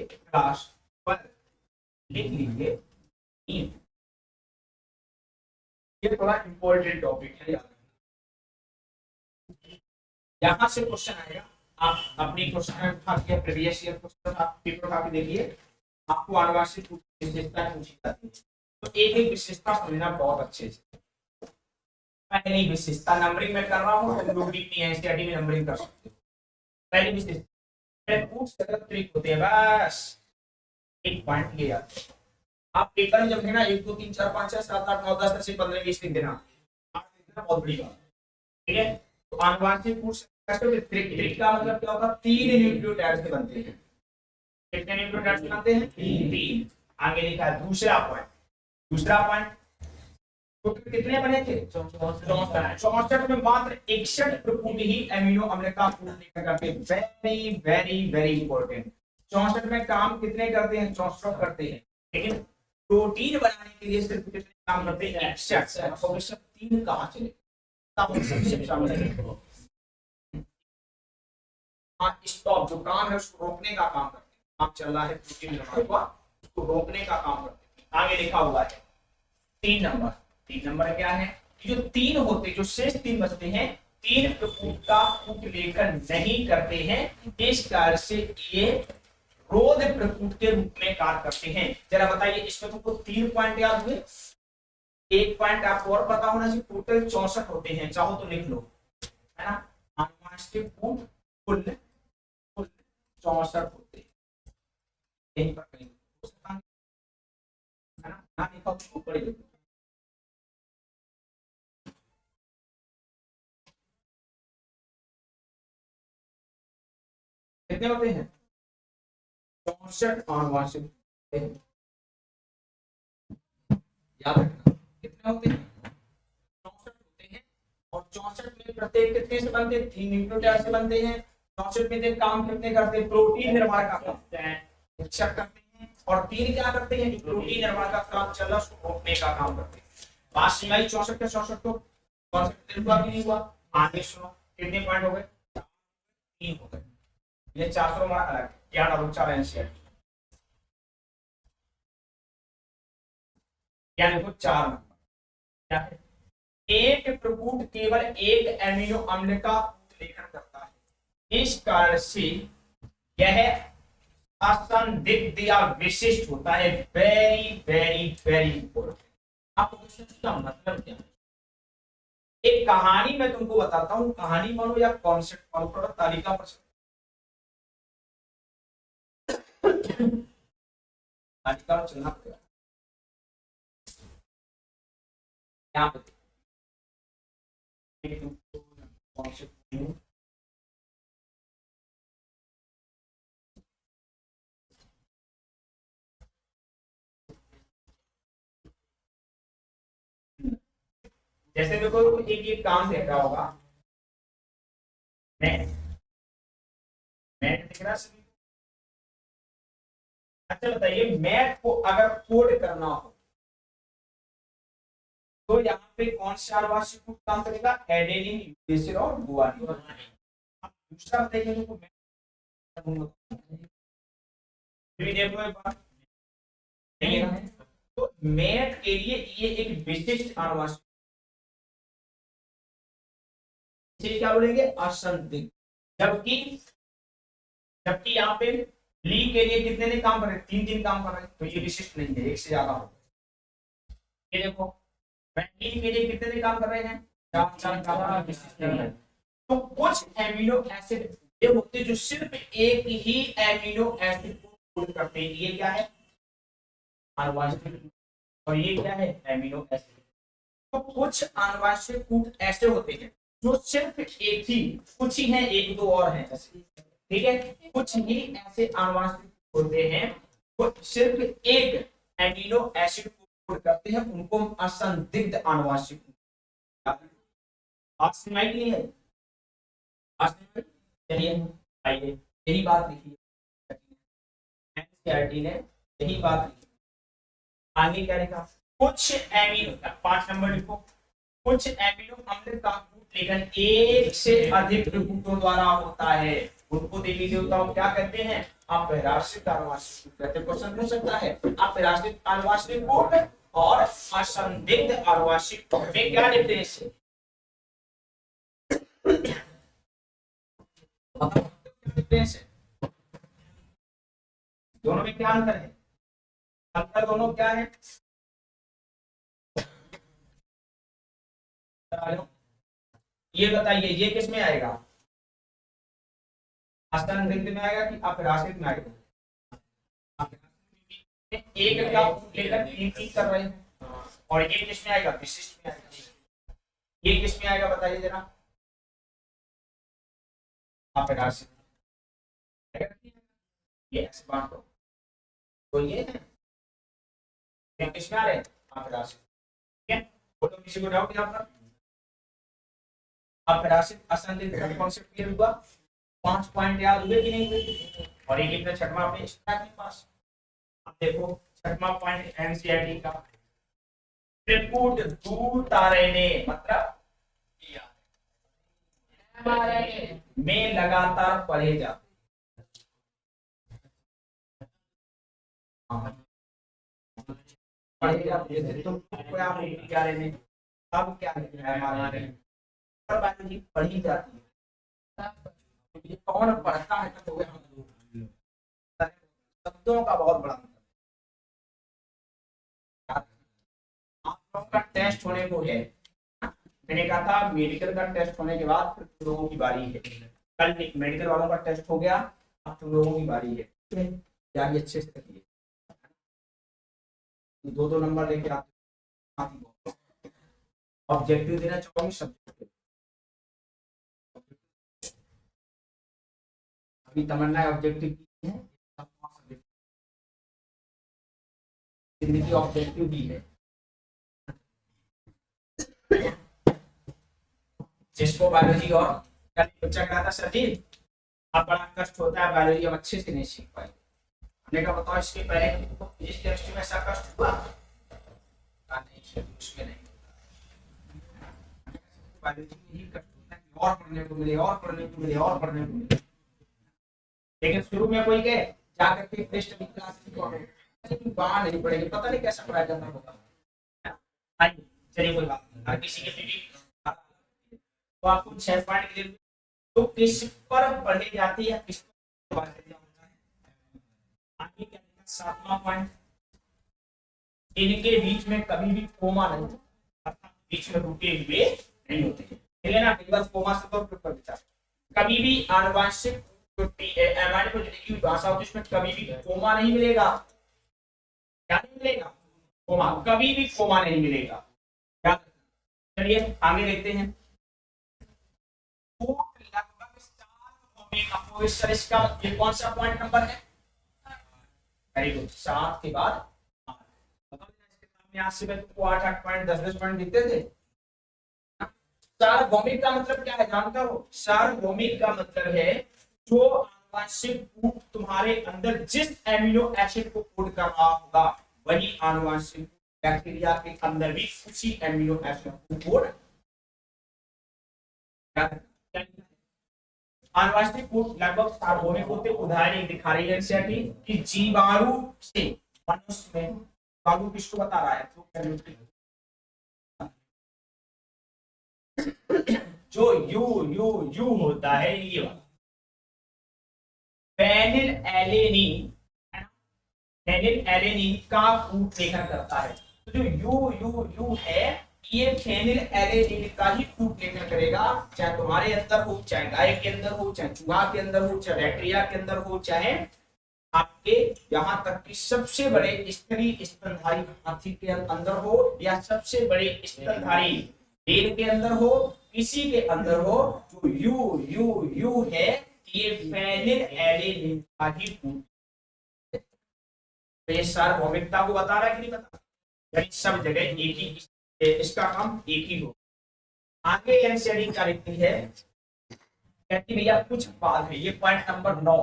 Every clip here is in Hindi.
क्लास 12 लिख लीजिए 3। ये थोड़ा इंपॉर्टेंट टॉपिक है, यहां से क्वेश्चन आएगा। आप अपनी क्वेश्चन उठा के प्रीवियस ईयर क्वेश्चन आप पेपर उठा के देखिए, आपको आनुवांशिक विशेषता पूछी जाती है। तो एक एक विशेषता समझना बहुत अच्छे से। पहली विशेषता नंबरिंग में कर रहा हूँ, तुम लोग भी एनसीईआरटी में नंबरिंग कर सकते हो। पहली विशेषता ट्रिक होते हैं, बस एक पॉइंट ले जाते हैं। आप पेपर में जब है ना 1 2 3 4 5 6 7 8 9 10 से 15 20 लिख देना, बहुत बड़ी बात, ठीक है। तो आनुवांशिक ट्रिक का मतलब क्या होगा, 3 न्यूक्लियोटाइड से बनते हैं। कितने न्यूक्लियोटाइड से बनते हैं? 3। आगे लिखा है दूसरा पॉइंट टोटल कितने बने थे? 64 में मात्र 61 प्रपुट ही अमीनो अम्ल का पूर्ण करते हैं। Very very very important. 64 में काम कितने करते हैं? 64 करते हैं, लेकिन प्रोटीन बनाने के लिए सिर्फ कितने काम करते हैं? 61। तो सब 3 कहां चले? हाँ, स्टॉप जो काम है उसको रोकने का काम करते हैं। काम चल रहा है प्रोटीन निर्माण का, उसको रोकने का काम करते हैं। आगे लिखा हुआ है 3 नंबर क्या है? जो 3 होते, जो शेष 3 बचते हैं, 3 प्रपुट का उत्प्रेरण नहीं करते हैं, इस कार्य से ये रोध प्रपुट के रूप में कार्य करते हैं। जरा बताइए, इसमें तुमको 3 पॉइंट याद हुए, एक पॉइंट आपको और पता होना चाहिए। टोटल 64 होते हैं, चाहो तो लिख लो, है ना। आनुवांशिक कूट कुल 64 होते हैं, यहीं पर कहीं हो सकता है ना, ना लिखा उसको पढ़ लो। कितने होते हैं? 64 आनुवांशिक, याद रखना कितने होते हैं? 64 होते हैं। और 64 में प्रत्येक कितने से बनते हैं? 3 न्यूक्लियोटाइड से बनते हैं। 64 में से काम कितने करते हैं? प्रोटीन निर्माण का करते हैं, करते हैं। और 3 क्या करते हैं? प्रोटीन निर्माण का काम चल रहा है उसको रोकने का काम करते हैं। बात सिलाई 64 के 64 को कौन सा हुआ कि नहीं हुआ? आगे सुनो, कितने पॉइंट हो गए? 3 हो गए। ये 400 हमारा अलग है, क्या डालो 4 एनसीआर, क्या देखो 4 नंबर क्या है? एक प्रपुट केवल एक एमिनो अम्ल का उत्प्रेरण करता है, इस कारण से यह असंदिग्ध या विशिष्ट होता है। Very very very important. आपको क्वेश्चन का मतलब क्या है? एक कहानी मैं तुमको बताता हूँ, कहानी मानो या कॉन्सेप्ट मानो, थोड़ा तालिका पर तालिका में चलना पड़ेगा। यहाँ पे कॉन्सेप्ट जैसे देखो एक काम देख रहा होगा, मैट मैट दिख रहा है। अच्छा बताइए, मैट को अगर कोड करना हो तो यहाँ पे कौन सा आनुवांशिक कूट काम करेगा? एडेनिन, यूरेसिल और गुआनिन। अब दूसरा बताइए देखो, देखो एक बार नहीं है, तो मैट के लिए ये एक विशिष्ट आनुवांशिक, इसे क्या बोलेंगे? असंदिग्ध। जबकि जबकि यहाँ पे ली के लिए कितने ने काम कर रहे हैं? 3 काम कर रहे हैं, तो ये विशिष्ट नहीं है, एक से ज्यादा हो। ये देखो वैक्सीन के लिए कितने काम कर रहे हैं? 4 काम, विशिष्ट नहीं है। तो कुछ एमिनो एसिड ये होते हैं जो सिर्फ एक ही एमिनो एसिड को कोड करते हैं, ये क्या है? आनुवांशिक। और ये क्या है? Amino acid. तो कुछ आनुवांशिक कूट ऐसे होते हैं जो सिर्फ एक ही, कुछ ही है, एक दो और हैं, ठीक है। कुछ ही ऐसे आनुवांशिक होते हैं वो सिर्फ एक एमिनो एसिड को कोड करते हैं, उनको हम असंदिग्ध आनुवांशिक। बात सुनाई नहीं है? चलिए आइए, यही बात लिखी एनसीईआरटी ने, यही बात लिखी। आगे क्या लिखा? कुछ एमिनो, 5 नंबर लिखो, कुछ एमिनो अम्ल का कूटलेखन एक से अधिक कूटों द्वारा होता है, उनको देवी देवताओं क्या कहते हैं? अपराश्रित आनुवंशिक कहते हैं। क्वेश्चन पूछ सकता है अपराश्रित आनुवंशिक कूट और असंदिग्ध आनुवंशिक कूट में क्या डिफरेंस है? डिफरेंस है, दोनों में क्या अंतर है? अंतर दोनों क्या है? ये बताइए, ये किस में आएगा? असंदिग्ध में आएगा कि अपराश्रित में आएगा? एक का लेकर तीन कर रहे हैं और ये किस में आएगा? विशिष्ट में आएगा। ये किस में आएगा बताइए जरा? अपराश्रित। ये एक्स बांटो तो ये किस में आ रहे हैं? अपराश्रित। ठीक है, बोलो किसी को डाउट यहाँ पर? अपराश्रित असंदिग्ध कॉन्सेप्ट क्लियर हुआ? 5 पॉइंट याद हुए कि नहीं हुए? और एक एक छठवां पे के पास अब देखो छठवां पॉइंट एनसीईआरटी का त्रिपुट दूत आरएनए मतलब में लगातार पढ़े जाते तो आप क्या लेने अब क्या लिख रहा है हमारे पर बायोलॉजी पढ़ी जाती है, ये कौन पढ़ता है? तो शब्दों का बहुत बड़ा आप लोगों का टेस्ट होने को है। मैंने कहा था मेडिकल का टेस्ट होने के बाद फिर तुम लोगों की बारी है। कल मेडिकल वालों का टेस्ट हो गया, अब तुम लोगों की बारी है। तैयारी अच्छे से करिए, 2-2 नंबर लेके आते। ऑब्जेक्टिव देना चाहोगे सब्जेक्ट? अभी तमन्ना ऑब्जेक्टिव की है, ऑब्जेक्टिव भी है। जिसको बायोलॉजी और बच्चा कहा था सर जी अब बड़ा कष्ट होता है बायोलॉजी, हम अच्छे से नहीं सीख पाए। हमने कहा बताओ इसके पहले तुमको फिजिक्स केमिस्ट्री में ऐसा कष्ट हुआ? नहीं, उसमें नहीं। बायोलॉजी में ही कष्ट होता है, और पढ़ने को मिले और पढ़ने को मिले और पढ़ने को मिले। लेकिन शुरू में कोई कहे जाकर के टेस्ट की क्लास की पढ़ो, लेकिन वहां नहीं पढ़ेगी, पता नहीं कैसा पढ़ाया जाता होगा। चलिए कोई बात नहीं, हर किसी के तो आपको 6 पॉइंट क्लियर। तो किस पर पढ़ी जाती है, किस पर आगे क्या लिखा? 7वां पॉइंट, इनके बीच में कभी भी कोमा नहीं, अर्थात बीच में रुके हुए नहीं होते हैं। ठीक है ना, एक बार कोमा से तो पेपर विचार कभी भी आनुवंशिक एमाइड को की भाषा होती है उसमें कभी भी कोमा नहीं मिलेगा। क्या नहीं मिलेगा? कोमा, कभी भी कोमा नहीं मिलेगा। चलिए आगे देखते हैं। लगभग 7 इसका ये कौन सा पॉइंट नंबर है? वेरी गुड, 7 के बाद से तुमको 8-8 पॉइंट 10-10 पॉइंट दिखते थे। सार्वभौमिक का मतलब क्या है जानते हो? सार्वभौमिक का मतलब है जो आनुवंशिक कूट तुम्हारे अंदर जिस एमिनो एसिड को कोड कर रहा होगा वही आनुवंशिक बैक्टीरिया के अंदर भी उसी एमिनो एसिड को कोड। आनुवंशिक कूट लगभग सार्वभौमिक होते। उदाहरण एक दिखा रही है एनसीईआरटी कि जीवाणु से मनुष्य में, बाबू किसको बता रहा है? जो यू यू यू होता है ये वाला फेनिल एलेनिन, फेनिल एलेनिन का कूट लेखन करता है। तो जो यू यू यू है ये फेनिल एलेनिन का ही कूट लेखन करेगा, चाहे तुम्हारे अंदर हो, चाहे गाय के अंदर हो, चाहे चूहा के अंदर हो, चाहे बैक्टीरिया के अंदर हो, चाहे आपके यहाँ तक कि सबसे बड़े स्त्री स्तनधारी हाथी के अंदर हो या सबसे बड़े स्तनधारी भेड़ के अंदर हो, किसी के अंदर हो, जो यू यू यू है ये फेनिल एलेनिन का ही कूट। तो ये सार्वभौमिकता को बता रहा है कि नहीं बता? यानी सब जगह एक ही, इसका काम एक ही हो। आगे एनसीईआरटी क्या लिखती है? कहती भैया कुछ बात है, ये पॉइंट नंबर 9,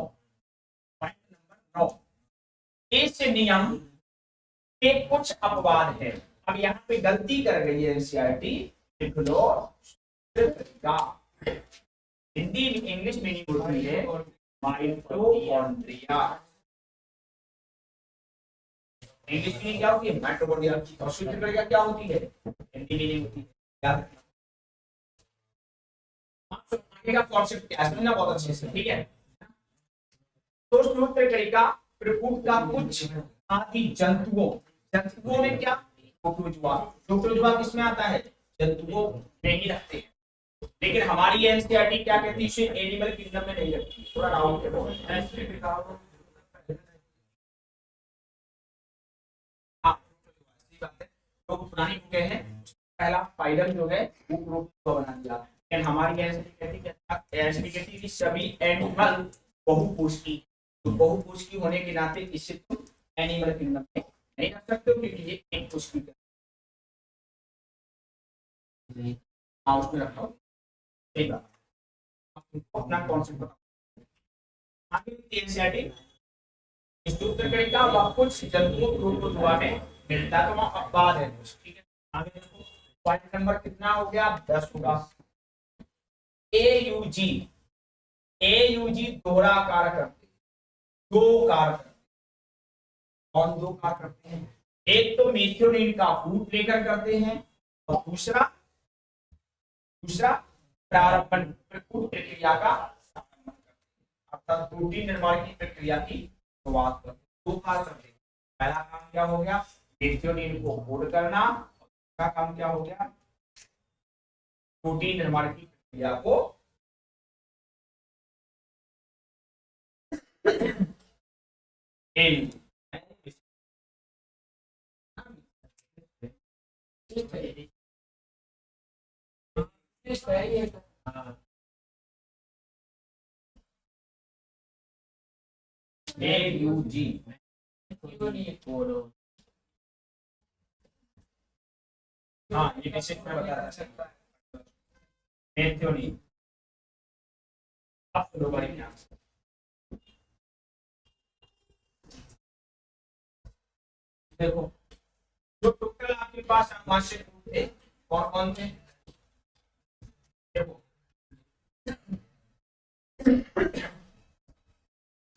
पॉइंट नंबर 9, इस नियम के कुछ अपवाद है। अब यहाँ पे गलती कर गई है एनसीईआरटी, लिख लो तरीका। हिंदी इंग्लिश मीनिंग होती है माइटोकॉन्ड्रिया। इंग्लिश मीनिंग क्या होती है? माइटोकॉन्ड्रिया। और सूत्र क्रिया क्या होती है? हिंदी मीनिंग होती है। याद रखना। आगे का कॉन्सेप्ट क्या है समझना बहुत अच्छे से, ठीक है। तो सूत्र क्रिया प्रकृति का कुछ आदि जंतुओं, जंतुओं में क्या? प्रोटोजुआ। प्रोटोजुआ किसमें आता है? जंतुओं में ही रखते हैं। लेकिन हमारी एनसीईआरटी क्या कहती है? इसे एनिमल किंगडम में नहीं रखती। थोड़ा डाउट है तो पुरानी बुकें हैं, पहला फाइलम जो है वो ग्रुप को बना दिया। लेकिन हमारी एनसीईआरटी कहती है कि सभी एनिमल बहुपुष्टि, तो बहुपुष्टि होने के नाते इसे तुम एनिमल किंगडम में नहीं रख सकते हो, क्योंकि ये एक पुष्टि का हाउस में रखा हो। ठीक है, अपना कॉन्सेप्ट बताओ। आगे एनसीईआरटी सूत्र करेगा वह कुछ जंतुओं प्रोटोजुआ में मिलता है, तो वहां अपवाद है। ठीक है, आगे देखो पॉइंट नंबर कितना हो गया? 10 होगा। एयूजी, एयूजी दोहरा कार्य करते हैं, दो कार्य करते हैं। कौन दो कार्य करते हैं? एक तो मेथियोनिन का रूप लेकर करते हैं, और दूसरा दूसरा प्रारंभन प्रक्रिया का अर्थात प्रोटीन निर्माण की प्रक्रिया की शुरुआत करते हैं। दो कार्य करते हैं। पहला काम क्या हो गया? मेथियोनिन को होल्ड करना। दूसरा काम क्या हो गया? प्रोटीन निर्माण की प्रक्रिया को एयूजी हाँ ये बेसिक में बता रहा है मेथियोनिन। अब दो बारी ध्यान से देखो, जो टोटल आपके पास आनुवांशिक रूप थे कौन कौन थे? देखो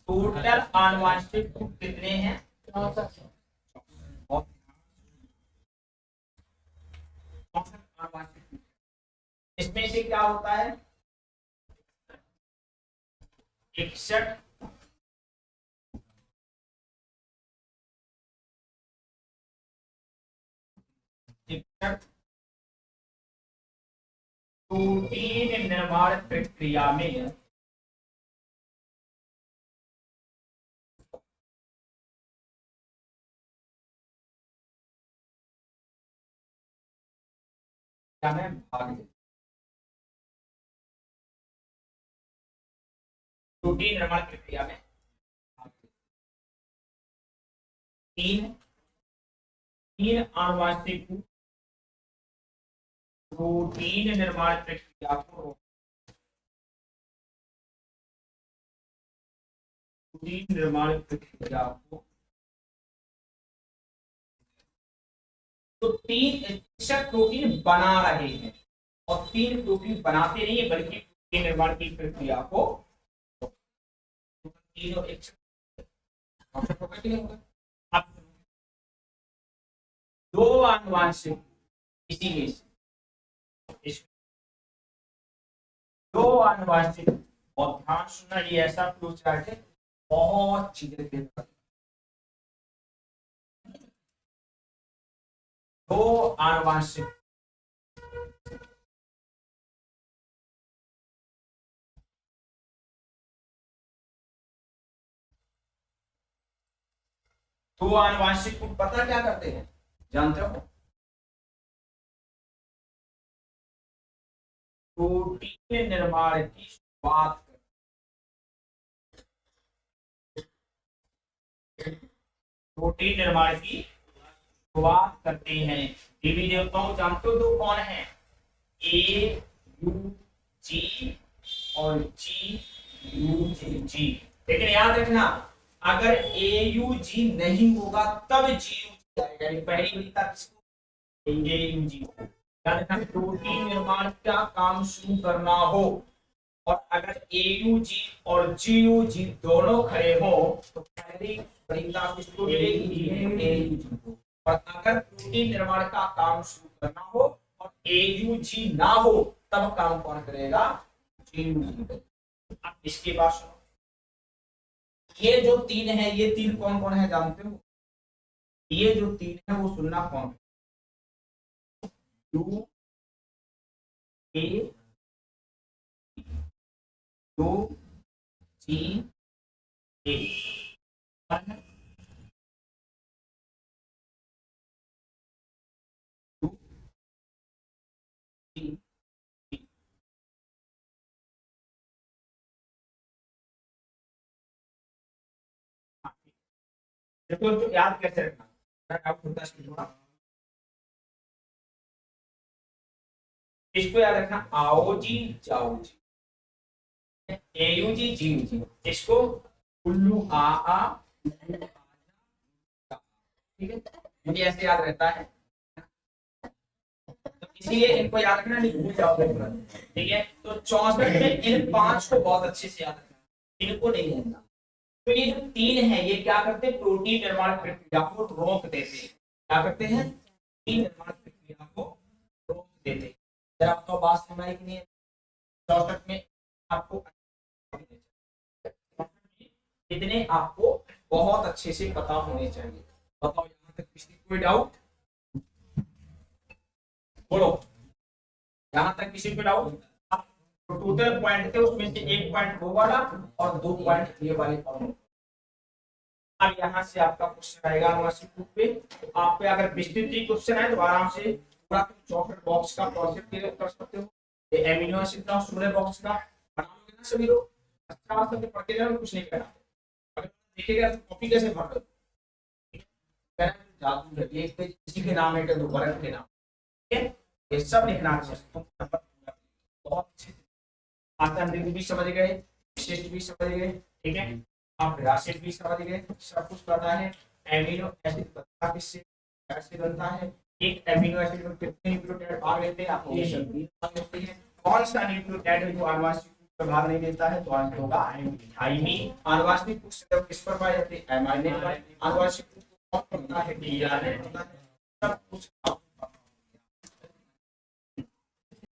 टोटल आनुवांशिक रूप कितने हैं? इसमें से क्या होता है? 61 प्रोटीन निर्माण प्रक्रिया में भाग प्रोटीन निर्माण प्रक्रिया में तीन तीन आनुवांशिक प्रोटीन निर्माण प्रक्रिया को प्रोटीन निर्माण प्रक्रिया को तो 3 प्रोटीन बना रहे हैं, और 3 प्रोटीन बनाते नहीं है बल्कि प्रोटीन निर्माण की प्रक्रिया को तीनों एक दो आनुवांशिक इसीलिए दो आनुवांशिक। और ध्यान सुनना, ये ऐसा फ्लो चार्ट है बहुत चीजें देता है। दो आनुवांशिक दो आनुवांशिक पता क्या करते हैं जानते हो? प्रोटीन निर्माण की शुरुआत प्रोटीन निर्माण की शुरुआत करते हैं। देवी देवताओं जानते हो दो कौन है? ए यू जी और जी यू जी। लेकिन याद रखना, अगर ए यू जी नहीं होगा तब जी यू जी आएगा। पहली मिलता किसको? ए यू जी को। याद रखना, प्रोटीन निर्माण का काम शुरू करना हो और अगर AUG और GUG दोनों खड़े हो तो पहली वरीयता किसको मिलेगी? AUG को। और अगर प्रोटीन निर्माण का काम शुरू करना हो और AUG ना हो तब काम कौन करेगा? GUG। अब इसके बाद सुनो, ये जो तीन है, ये तीन कौन कौन है जानते हो? ये जो तीन है वो सुनना कौन? U A U G A। देखो तो याद कैसे रखना, आप खुद थोड़ा इसको याद रखना, आओ जी जाओ जी, AUG GUG, इसको उल्लू आ, ठीक है, मुझे ऐसे याद रहता है, तो इसीलिए इनको याद रखना, नहीं भूल जाओगे तुरंत। ठीक है, तो 64 में इन 5 को बहुत अच्छे से याद रखना, इनको नहीं भूलना। तो ये जो तीन है ये क्या करते हैं? प्रोटीन निर्माण प्रक्रिया को रोक देते हैं। क्या करते हैं? प्रोटीन निर्माण प्रक्रिया को रोक देते हैं। जरा आपको बात समझ आई कि नहीं? 64 में आपको इतने आपको बहुत अच्छे से पता होने चाहिए। बताओ यहाँ तक किसी कोई डाउट? बोलो, यहाँ तक किसी को डाउट? तो टोटल पॉइंट थे उसमें से एक पॉइंट वो वाला और 2 पॉइंट ये वाले फॉर्म। अब यहाँ से आपका क्वेश्चन आएगा अनुवांशिक रूप पे, तो आप पे अगर विस्तृत क्वेश्चन है तो आराम से पूरा चॉकलेट बॉक्स का प्रोजेक्ट क्लियर कर सकते हो। ये एमिनो एसिड का स्टोरेज बॉक्स का बनाओगे ना सभी लोग, अच्छा से पढ़ के जाओ, कुछ नहीं करना। अगर देखिएगा तो कॉपी कैसे भर दो, जादू है ये, किसी के नाम है तो वर्ग के नाम, ठीक है, ये सब लिखना चाहिए। बहुत अच्छे आंतरिक भी समझ गए, विशिष्ट भी समझ गए, ठीक है, आप राशिद भी समझ गए, सब कुछ पता है। एमिनो एसिड बनता किससे, कैसे बनता है, एक एमिनो एसिड में कितने न्यूक्लियोटाइड भाग लेते हैं, आपको ये सब भाग लेते हैं। कौन सा न्यूक्लियोटाइड जो आनुवंशिक रूप से भाग नहीं लेता है, तो आंसर होगा थाइमिन। आनुवंशिक रूप से किस पर पाए जाते हैं? एमाइलेट पर। आनुवंशिक रूप कौन होता है? डीआरएन होता है। सब कुछ